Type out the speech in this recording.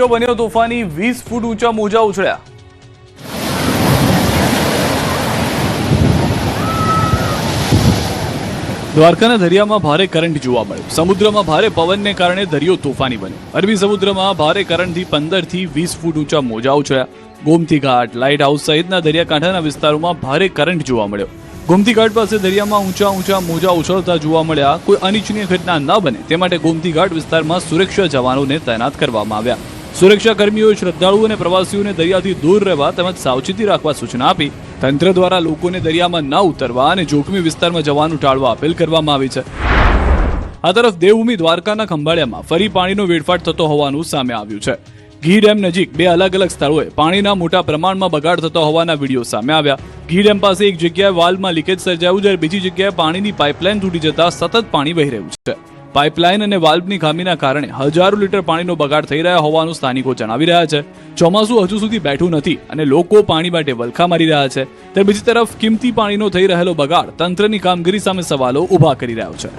બન્યો તોફાની 20 ફૂટ ઊંચા મોજા ઉછળ્યા। દ્વારકાના દરિયામાં ભારે કરંટ જોવા મળ્યો। સમુદ્રમાં ભારે પવનને કારણે દરિયો તોફાની બન્યો। અરબી સમુદ્રમાં ભારે કરંટથી 15 થી 20 ફૂટ ઊંચા મોજા ઉછળ્યા। ગોમતી ઘાટ, લાઇટ હાઉસ સહિતના દરિયાકાંઠાના વિસ્તારોમાં ભારે કરંટ જોવા મળ્યો। ગોમતી ઘાટ પાસે દરિયામાં ઊંચા મોજા ઉછળતા જોવા મળ્યા। કોઈ અનિચ્છનીય ઘટના ન બને તે માટે ગોમતી ઘાટ વિસ્તારમાં સુરક્ષા જવાનોને તૈનાત કરવામાં આવ્યા। સુરક્ષા કર્મીઓએ શ્રદ્ધાળુઓ અને પ્રવાસીઓને દરિયાથી દૂર રહેવા તેમજ સાવચેતી રાખવા સૂચના આપી તંત્ર દ્વારા લોકોને દરિયામાં ન ઉતરવા અને જોખમી વિસ્તારમાં જવાનું ટાળવા અપીલ કરવામાં આવી છે। આ તરફ દેવભૂમિ દ્વારકાના ખંભાળિયામાં ફરી પાણીનો વેડફાટ થતો હોવાનું સામે આવ્યું છે। ઘી ડેમ નજીક બે અલગ અલગ સ્થળોએ પાણીના મોટા પ્રમાણમાં બગાડ થતો હોવાના વિડીયો સામે આવ્યા। ઘી ડેમ પાસે એક જગ્યાએ વાલ્વમાં લીકેજ સર્જાયું જ્યારે બીજી જગ્યાએ પાણીની પાઇપલાઇન તૂટી જતા સતત પાણી વહી રહ્યું છે। પાઇપલાઇન અને વાલ્વની ખામીના કારણે હજારો લીટર પાણીનો બગાડ થઈ રહ્યા હોવાનું સ્થાનિકો જણાવી રહ્યા છે। ચોમાસું હજુ સુધી બેઠું નથી અને લોકો પાણી માટે વલખા મારી રહ્યા છે, ત્યારે બીજી તરફ કિંમતી પાણીનો થઈ રહેલો બગાડ તંત્રની કામગીરી સામે સવાલો ઊભા કરી રહ્યો છે।